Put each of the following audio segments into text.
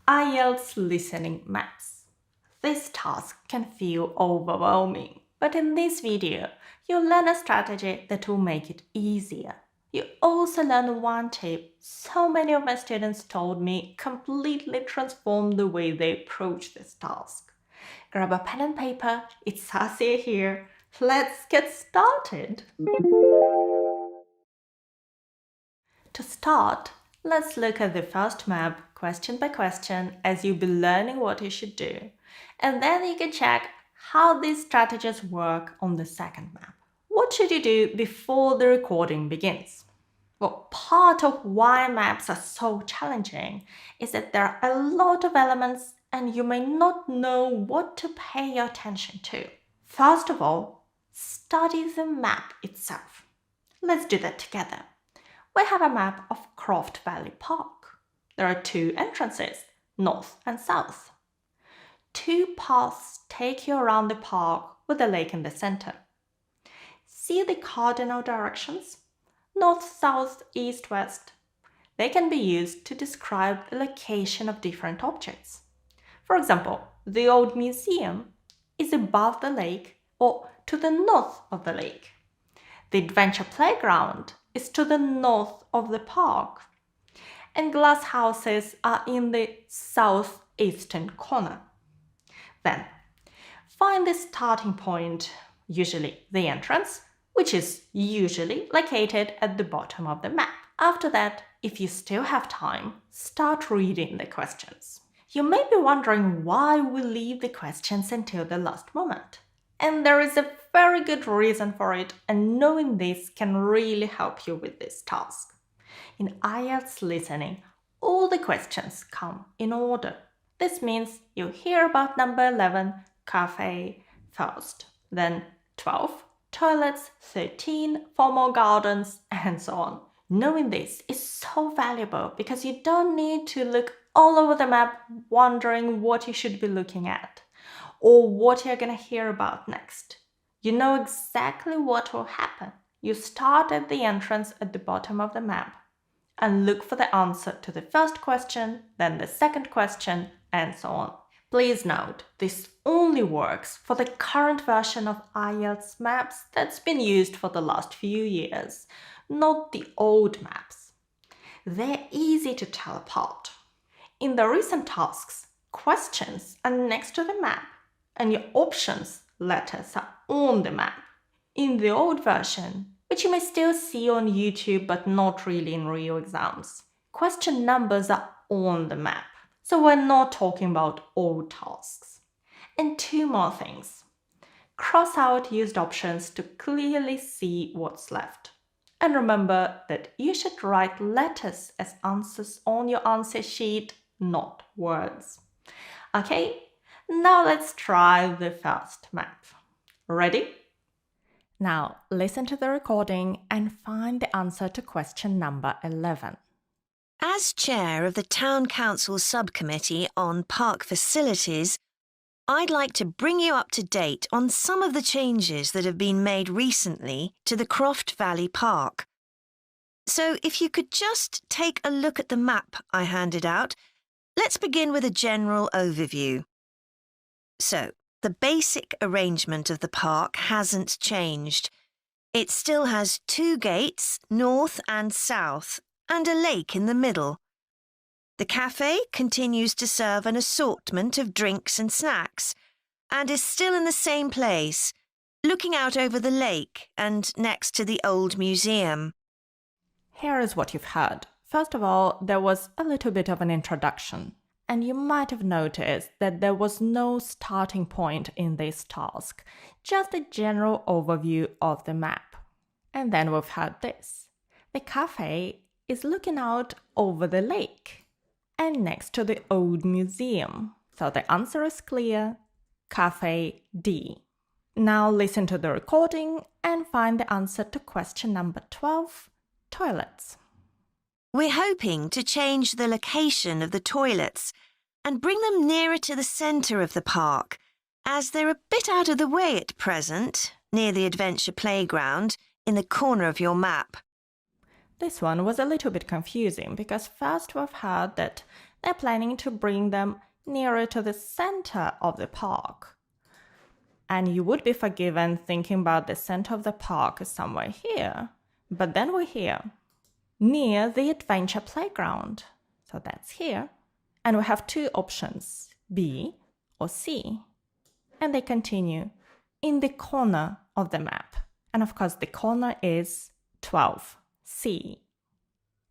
IELTS listening maps. This task can feel overwhelming, but in this video, you'll learn a strategy that will make it easier. You also learn one tip so many of my students told me completely transformed the way they approach this task. Grab a pen and paper, it's Sassy here. Let's get started! To start, let's look at the first map question by question as you'll be learning what you should do. And then you can check how these strategies work on the second map. What should you do before the recording begins? Well, part of why maps are so challenging is that there are a lot of elements and you may not know what to pay attention to. First of all, study the map itself. Let's do that together. We have a map of Croft Valley Park. There are two entrances, north and south. Two paths take you around the park with a lake in the center. See the cardinal directions? North, south, east, west. They can be used to describe the location of different objects. For example, the old museum is above the lake or to the north of the lake. The adventure playground is to the north of the park, and glass houses are in the southeastern corner. Then, find the starting point, usually the entrance, which is usually located at the bottom of the map. After that, if you still have time, start reading the questions. You may be wondering why we leave the questions until the last moment. And there is a very good reason for it, and knowing this can really help you with this task. In IELTS listening, all the questions come in order. This means you hear about number 11, cafe, first, then 12, toilets, 13, formal gardens, and so on. Knowing this is so valuable because you don't need to look all over the map wondering what you should be looking at or what you're going to hear about next. You know exactly what will happen. You start at the entrance at the bottom of the map and look for the answer to the first question, then the second question, and so on. Please note, this only works for the current version of IELTS maps that's been used for the last few years, not the old maps. They're easy to tell apart. In the recent tasks, questions are next to the map, and your options letters are on the map. In the old version, which you may still see on YouTube but not really in real exams, question numbers are on the map. So we're not talking about old tasks. And two more things. Cross out used options to clearly see what's left. And remember that you should write letters as answers on your answer sheet, not words. Okay, now let's try the first map. Ready? Now listen to the recording and find the answer to question number 11. As chair of the Town Council Subcommittee on Park Facilities, I'd like to bring you up to date on some of the changes that have been made recently to the Croft Valley Park. So if you could just take a look at the map I handed out, let's begin with a general overview. So, the basic arrangement of the park hasn't changed. It still has two gates, north and south, and a lake in the middle. The cafe continues to serve an assortment of drinks and snacks, and is still in the same place, looking out over the lake and next to the old museum. Here is what you've heard. First of all, there was a little bit of an introduction. And you might have noticed that there was no starting point in this task, just a general overview of the map. And then we've had this. The cafe is looking out over the lake and next to the old museum. So the answer is clear, Cafe D. Now listen to the recording and find the answer to question number 12, toilets. We're hoping to change the location of the toilets and bring them nearer to the centre of the park, as they're a bit out of the way at present, near the adventure playground, in the corner of your map. This one was a little bit confusing because first we've heard that They're planning to bring them nearer to the center of the park. And you would be forgiven thinking about the center of the park is somewhere here. But then we're here, near the adventure playground. So that's here. And we have two options, B or C. And they continue in the corner of the map. And of course, the corner is 12, C.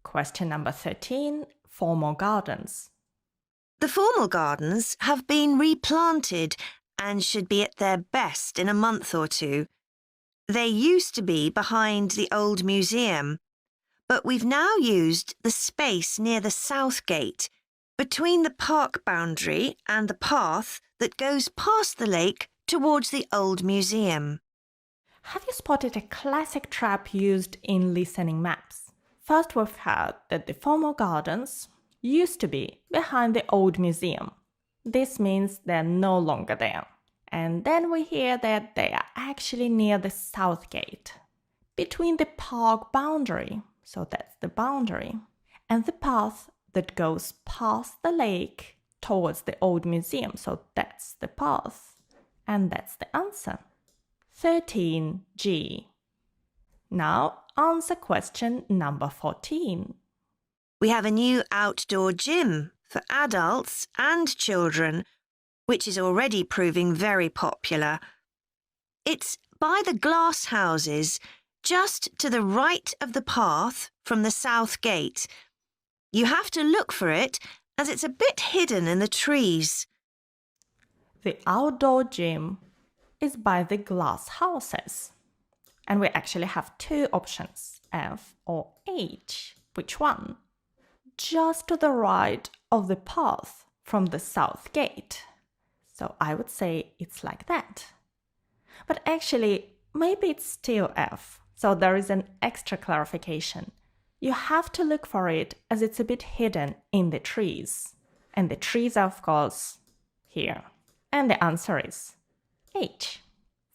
Question number 13, formal gardens. The formal gardens have been replanted and should be at their best in a month or two. They used to be behind the old museum, but we've now used the space near the south gate, between the park boundary and the path that goes past the lake towards the old museum. Have you spotted a classic trap used in listening maps? First, we've heard that the formal gardens used to be behind the old museum. This means they're no longer there. And then we hear that they are actually near the south gate, between the park boundary, so that's the boundary, and the path that goes past the lake towards the old museum, so that's the path. And that's the answer. 13G. Now answer question number 14. We have a new outdoor gym for adults and children, which is already proving very popular. It's by the glass houses, just to the right of the path from the south gate. You have to look for it as it's a bit hidden in the trees. The outdoor gym is by the glass houses. And we actually have two options, F or H. Which one? Just to the right of the path from the south gate. So I would say it's like that. But actually, maybe it's still F. So there is an extra clarification. You have to look for it as it's a bit hidden in the trees. And the trees are, of course, here. And the answer is H.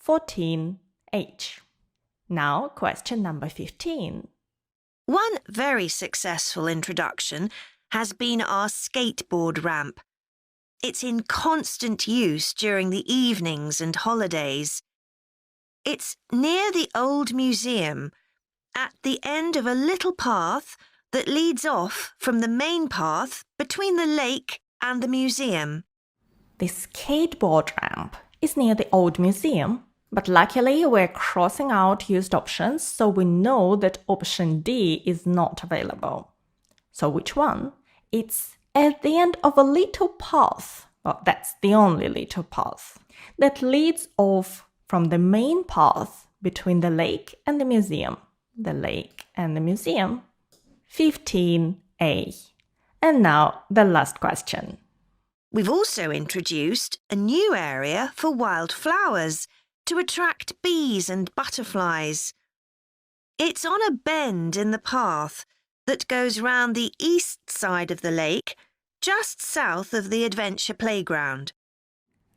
14H. Now, question number 15. One very successful introduction has been our skateboard ramp. It's in constant use during the evenings and holidays. It's near the old museum, at the end of a little path that leads off from the main path between the lake and the museum. The skateboard ramp is near the old museum, but luckily we're crossing out used options, so we know that option D is not available. So which one? It's at the end of a little path. Well, that's the only little path that leads off from the main path between the lake and the museum. The lake and the museum. 15A. And now the last question. We've also introduced a new area for wildflowers to attract bees and butterflies. It's on a bend in the path that goes round the east side of the lake, just south of the adventure playground.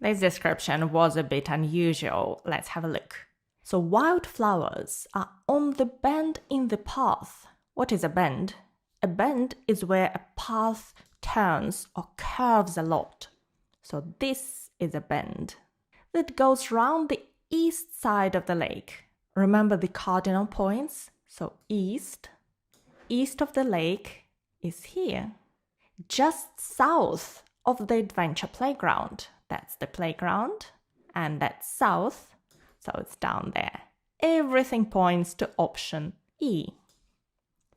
This description was a bit unusual. Let's have a look. So wildflowers are on the bend in the path. What is a bend? A bend is where a path turns or curves a lot. So this is a bend that goes round the east side of the lake. Remember the cardinal points? So east of the lake is here, just south of the adventure playground. That's the playground, and that's south, so it's down there. Everything points to option E.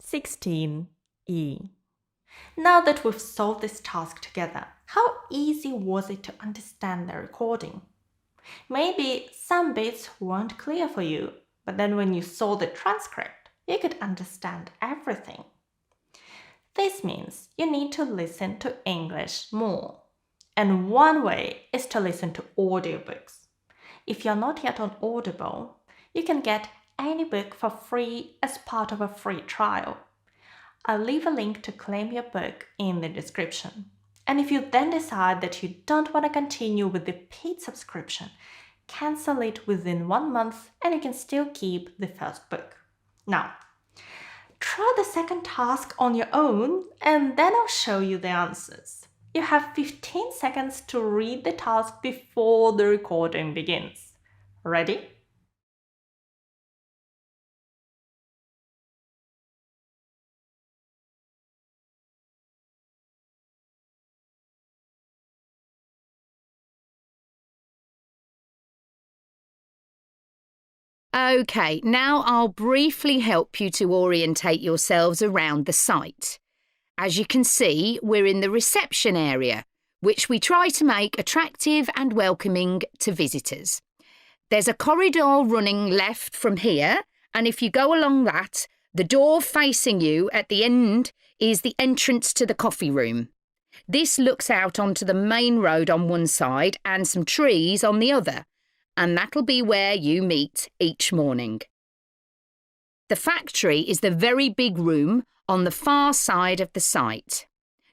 16E. Now that we've solved this task together, how easy was it to understand the recording? Maybe some bits weren't clear for you, but then when you saw the transcript, you could understand everything. This means you need to listen to English more. And one way is to listen to audiobooks. If you're not yet on Audible, you can get any book for free as part of a free trial. I'll leave a link to claim your book in the description. And if you then decide that you don't want to continue with the paid subscription, cancel it within 1 month and you can still keep the first book. Now, Try the second task on your own and then I'll show you the answers. You have 15 seconds to read the task before the recording begins. Ready? OK, now I'll briefly help you to orientate yourselves around the site. As you can see, we're in the reception area, which we try to make attractive and welcoming to visitors. There's a corridor running left from here, and if you go along that, the door facing you at the end is the entrance to the coffee room. This looks out onto the main road on one side and some trees on the other, and that'll be where you meet each morning. The factory is the very big room on the far side of the site.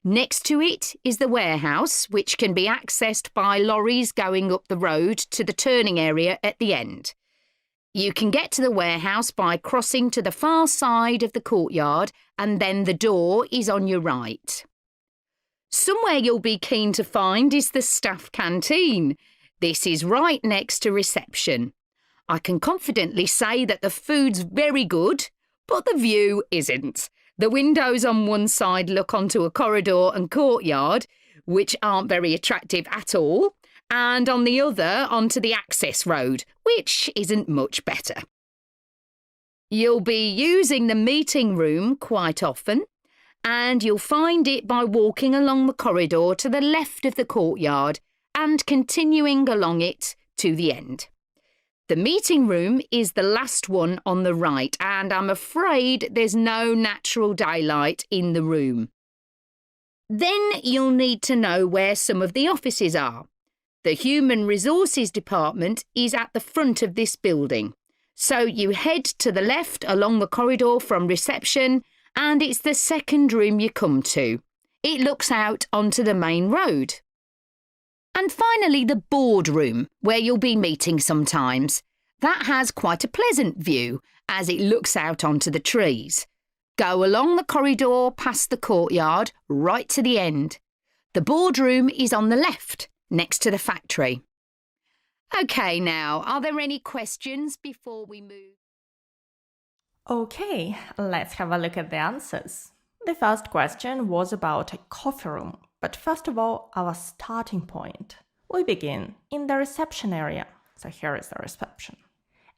Next to it is the warehouse, which can be accessed by lorries going up the road to the turning area at the end. You can get to the warehouse by crossing to the far side of the courtyard, and then the door is on your right. Somewhere you'll be keen to find is the staff canteen. This is right next to reception. I can confidently say that the food's very good, but the view isn't. The windows on one side look onto a corridor and courtyard, which aren't very attractive at all, and on the other onto the access road, which isn't much better. You'll be using the meeting room quite often, and you'll find it by walking along the corridor to the left of the courtyard and continuing along it to the end. The meeting room is the last one on the right, and I'm afraid there's no natural daylight in the room. Then you'll need to know where some of the offices are. The Human Resources Department is at the front of this building, so you head to the left along the corridor from reception, and it's the second room you come to. It looks out onto the main road. And finally, the boardroom, where you'll be meeting sometimes. That has quite a pleasant view, as it looks out onto the trees. Go along the corridor past the courtyard, right to the end. The boardroom is on the left, next to the factory. OK, now, are there any questions before we move? Okay, let's have a look at the answers. The first question was about a coffee room. But first of all, our starting point. We begin in the reception area. So here is the reception.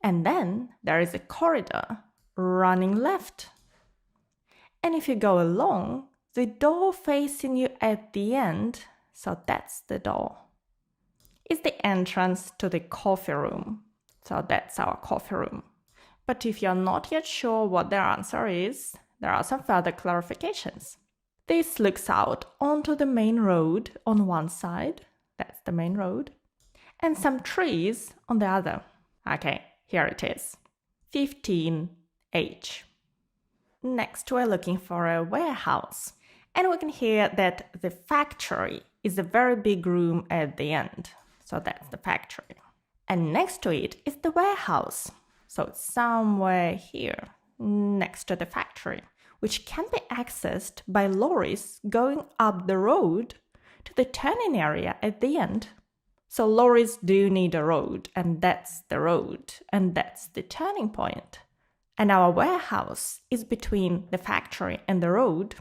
And then there is a corridor running left. And if you go along, the door facing you at the end, so that's the door, is the entrance to the coffee room. So that's our coffee room. But if you're not yet sure what their answer is, there are some further clarifications. This looks out onto the main road on one side, that's the main road, and some trees on the other. Okay, here it is, 15H. Next, we're looking for a warehouse, and we can hear that the factory is a very big room at the end, so that's the factory. And next to it is the warehouse, so it's somewhere here, next to the factory, which can be accessed by lorries going up the road to the turning area at the end. So lorries do need a road, and that's the road, and that's the turning point. And our warehouse is between the factory and the road,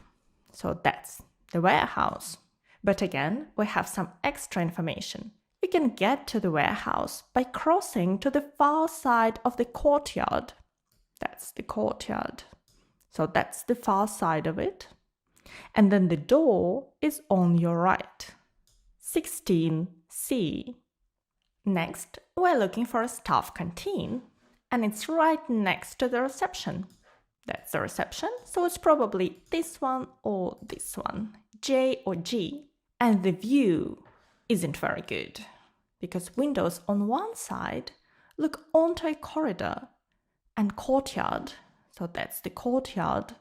so that's the warehouse. But again, we have some extra information. You can get to the warehouse by crossing to the far side of the courtyard. That's the courtyard. So that's the far side of it. And then the door is on your right. 16C. Next, we're looking for a staff canteen, and it's right next to the reception. That's the reception, so it's probably this one or this one, J or G. And the view isn't very good, because windows on one side look onto a corridor and courtyard. So that's the courtyard.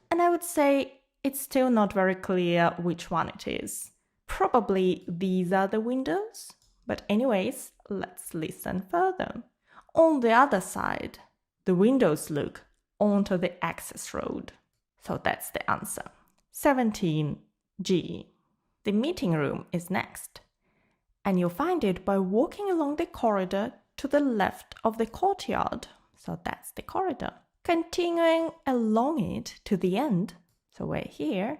And I would say it's still not very clear which one it is. Probably these are the windows. But anyways, let's listen further. On the other side, the windows look onto the access road. So that's the answer. 17G. The meeting room is next, and you'll find it by walking along the corridor to the left of the courtyard. So that's the corridor. Continuing along it to the end, so we're here,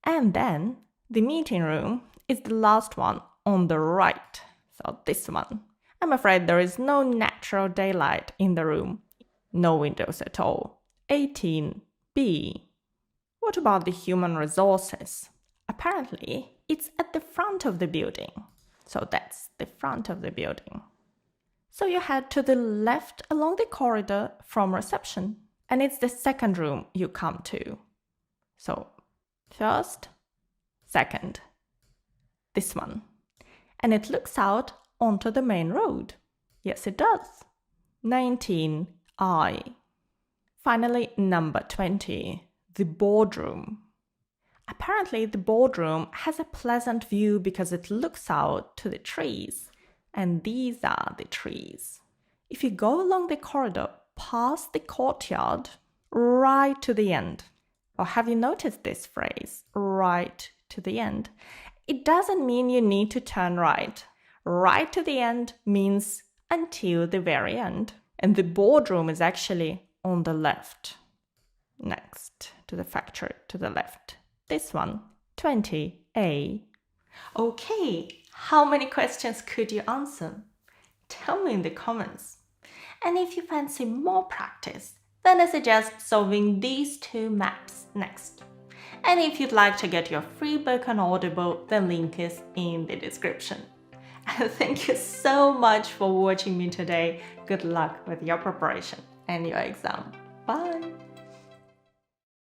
and then the meeting room is the last one on the right, so this one. I'm afraid there is no natural daylight in the room, no windows at all. 18B. What about the human resources? Apparently, it's at the front of the building. So that's the front of the building. So you head to the left along the corridor from reception, and it's the second room you come to. So first, second, this one. And it looks out onto the main road. Yes, it does. 19I. Finally, number 20, the boardroom. Apparently, the boardroom has a pleasant view because it looks out to the trees. And these are the trees. If you go along the corridor past the courtyard, right to the end, or have you noticed this phrase, right to the end? It doesn't mean you need to turn right. Right to the end means until the very end. And the boardroom is actually on the left. Next to the factory, to the left. This one, 20A. Okay, how many questions could you answer? Tell me in the comments. And if you fancy more practice, then I suggest solving these two maps next. And if you'd like to get your free book on Audible, the link is in the description. And thank you so much for watching me today. Good luck with your preparation and your exam. Bye!